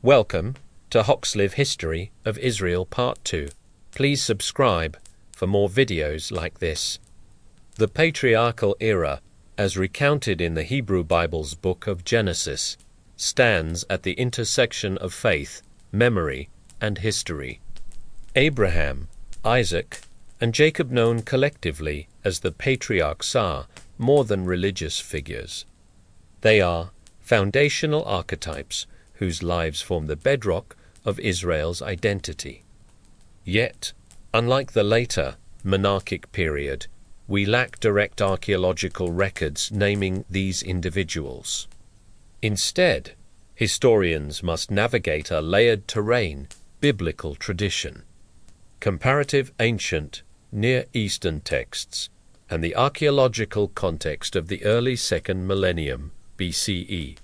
Welcome to Hoxlive History of Israel Part 2. Please subscribe for more videos like this. The Patriarchal era, as recounted in the Hebrew Bible's book of Genesis, stands at the intersection of faith, memory, and history. Abraham, Isaac, and Jacob, known collectively as the patriarchs, are more than religious figures. They are foundational archetypes whose lives form the bedrock of Israel's identity. Yet, unlike the later monarchic period, we lack direct archaeological records naming these individuals. Instead, historians must navigate a layered terrain, biblical tradition, comparative ancient Near Eastern texts, and the archaeological context of the early 2nd millennium BCE.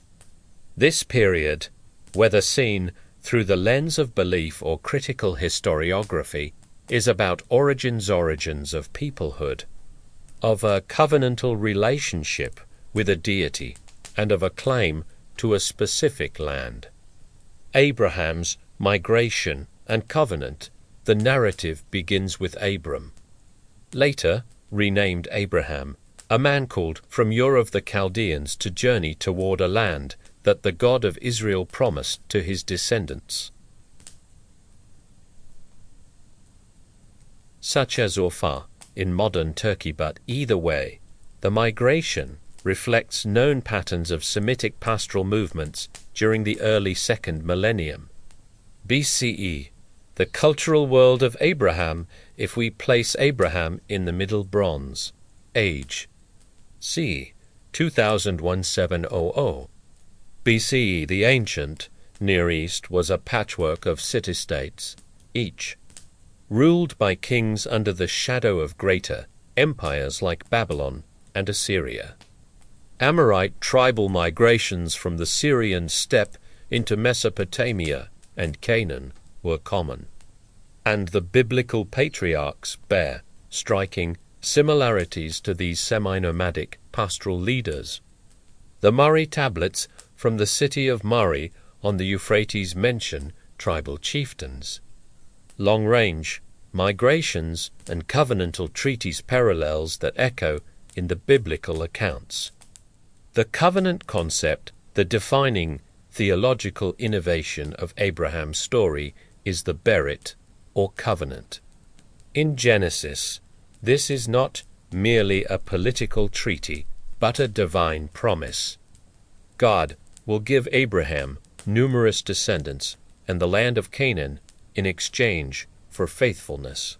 This period, whether seen through the lens of belief or critical historiography, is about origins of peoplehood, of a covenantal relationship with a deity, and of a claim to a specific land. Abraham's migration and covenant. The narrative begins with Abram, later renamed Abraham, a man called from Ur of the Chaldeans to journey toward a land that the God of Israel promised to his descendants, such as Urfa in modern Turkey. But either way, the migration reflects known patterns of Semitic pastoral movements during the early 2nd millennium BCE. The cultural world of Abraham, if we place Abraham in the Middle Bronze Age, c. 2000–1700 BCE, the ancient Near East was a patchwork of city-states, each ruled by kings under the shadow of greater empires like Babylon and Assyria. Amorite tribal migrations from the Syrian steppe into Mesopotamia and Canaan were common, and the biblical patriarchs bear striking similarities to these semi-nomadic pastoral leaders. The Mari tablets from the city of Mari on the Euphrates mention tribal chieftains. Long-range migrations and covenantal treaties parallels that echo in the biblical accounts. The covenant concept, the defining theological innovation of Abraham's story, is the Berit, or covenant. In Genesis, this is not merely a political treaty, but a divine promise. God will give Abraham numerous descendants and the land of Canaan in exchange for faithfulness.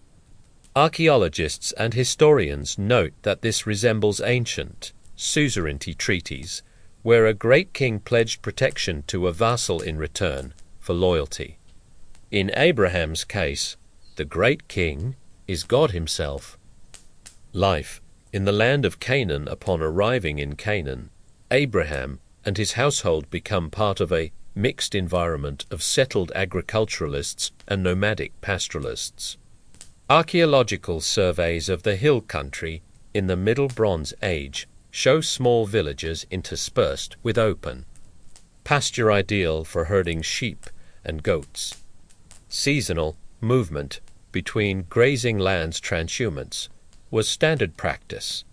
Archaeologists and historians note that this resembles ancient suzerainty treaties, where a great king pledged protection to a vassal in return for loyalty. In Abraham's case, the great king is God himself. Life in the land of Canaan. Upon arriving in Canaan, Abraham and his household become part of a mixed environment of settled agriculturalists and nomadic pastoralists. Archaeological surveys of the hill country in the Middle Bronze Age show small villages interspersed with open pasture, ideal for herding sheep and goats. Seasonal movement between grazing lands transhumance was standard practice.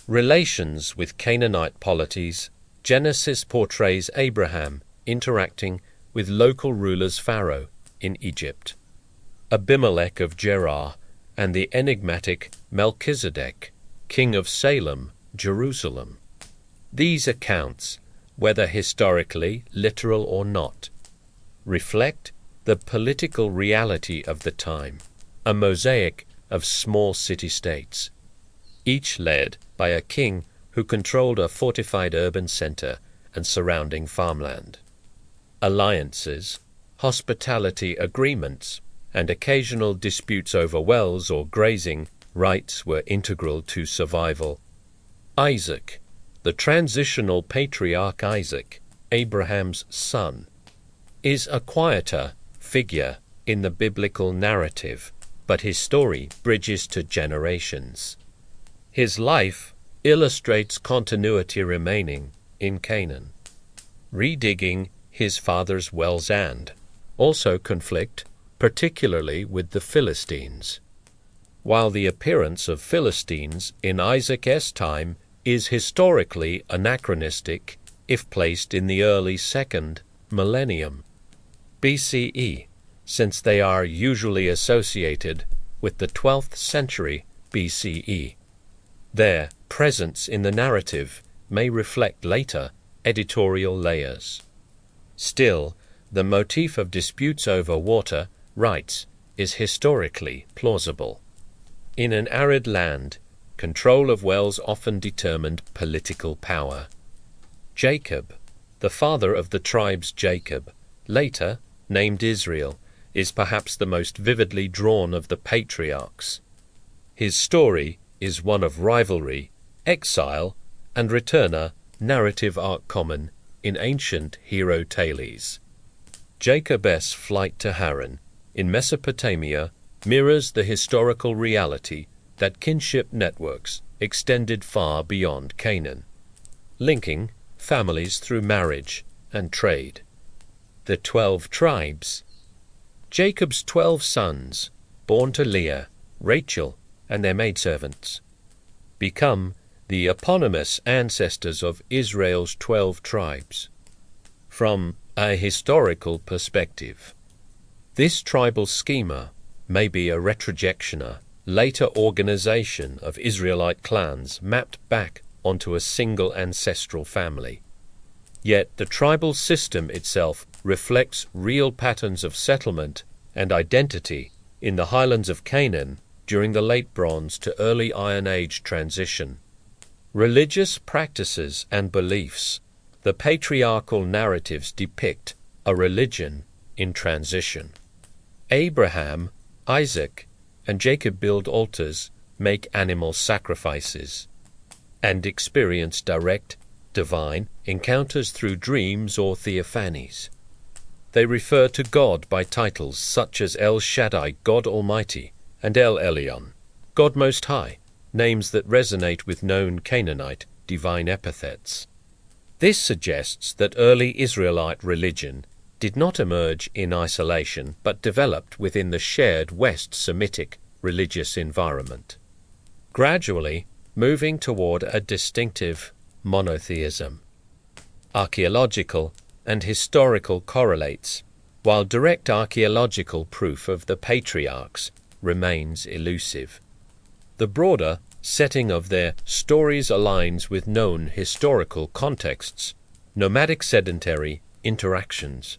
Relations with Canaanite polities. Genesis portrays Abraham interacting with local rulers Pharaoh in Egypt, Abimelech of Gerar, and the enigmatic Melchizedek, king of Salem, Jerusalem. These accounts, whether historically literal or not, reflect the political reality of the time, a mosaic of small city-states, each led by a king who controlled a fortified urban center and surrounding farmland. Alliances, hospitality agreements, and occasional disputes over wells or grazing rights were integral to survival. Isaac, the transitional patriarch Isaac, Abraham's son, is a quieter figure in the biblical narrative, but his story bridges to generations. His life illustrates continuity remaining in Canaan. Redigging his father's wells and also conflict, particularly with the Philistines. While the appearance of Philistines in Isaac's time is historically anachronistic if placed in the early 2nd millennium BCE, since they are usually associated with the 12th century BCE. Their presence in the narrative may reflect later editorial layers. Still, the motif of disputes over water rights is historically plausible. In an arid land, control of wells often determined political power. Jacob, the father of the tribes Jacob, later named Israel, is perhaps the most vividly drawn of the patriarchs. His story is one of rivalry, exile, and returner narrative arc common in ancient hero tales. Jacob's flight to Haran in Mesopotamia mirrors the historical reality that kinship networks extended far beyond Canaan, linking families through marriage and trade. The 12 tribes. Jacob's 12 sons, born to Leah, Rachel, and their maidservants, become the eponymous ancestors of Israel's 12 tribes. From a historical perspective, this tribal schema may be a retrojection, a later organization of Israelite clans mapped back onto a single ancestral family. Yet the tribal system itself reflects real patterns of settlement and identity in the highlands of Canaan during the Late Bronze to Early Iron Age transition. Religious practices and beliefs. The patriarchal narratives depict a religion in transition. Abraham, Isaac, and Jacob build altars, make animal sacrifices, and experience direct, divine encounters through dreams or theophanies. They refer to God by titles such as El Shaddai, God Almighty, and El Elyon, God Most High, names that resonate with known Canaanite divine epithets. This suggests that early Israelite religion did not emerge in isolation but developed within the shared West Semitic religious environment, gradually moving toward a distinctive monotheism. Archaeological and historical correlates, while direct archaeological proof of the patriarchs remains elusive. The broader setting of their stories aligns with known historical contexts, nomadic sedentary interactions,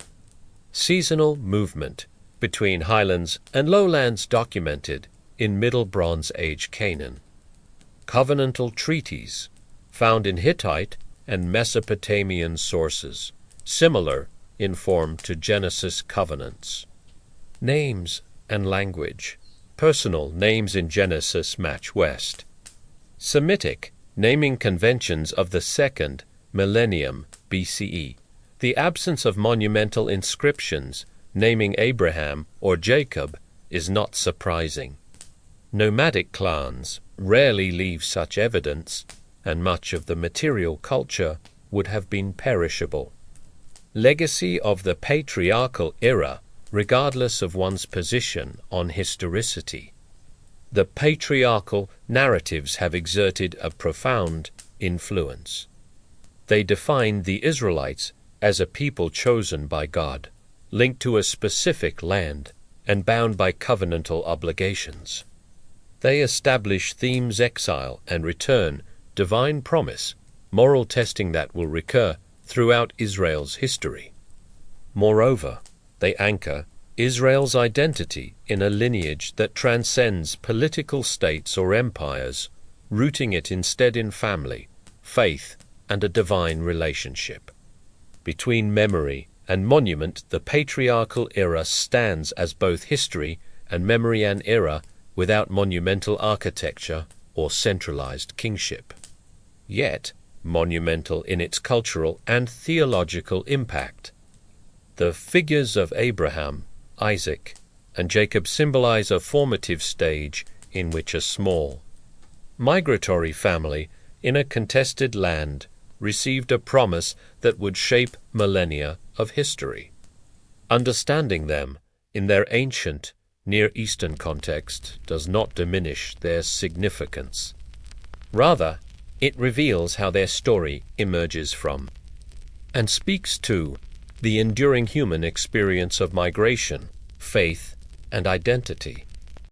seasonal movement between highlands and lowlands documented in Middle Bronze Age Canaan, covenantal treaties found in Hittite and Mesopotamian sources, similar in form to Genesis covenants. Names and language. Personal names in Genesis match West. Semitic naming conventions of the 2nd millennium BCE. The absence of monumental inscriptions naming Abraham or Jacob is not surprising. Nomadic clans rarely leave such evidence, and much of the material culture would have been perishable. Legacy of the patriarchal era, regardless of one's position on historicity. The patriarchal narratives have exerted a profound influence. They define the Israelites as a people chosen by God, linked to a specific land, and bound by covenantal obligations. They establish themes exile and return, divine promise, moral testing that will recur throughout Israel's history. Moreover, they anchor Israel's identity in a lineage that transcends political states or empires, rooting it instead in family, faith, and a divine relationship. Between memory and monument, the patriarchal era stands as both history and memory, an era without monumental architecture or centralized kingship, yet monumental in its cultural and theological impact. The figures of Abraham, Isaac, and Jacob symbolize a formative stage in which a small, migratory family in a contested land received a promise that would shape millennia of history. Understanding them in their ancient Near Eastern context does not diminish their significance. Rather, it reveals how their story emerges from and speaks to the enduring human experience of migration, faith, and identity.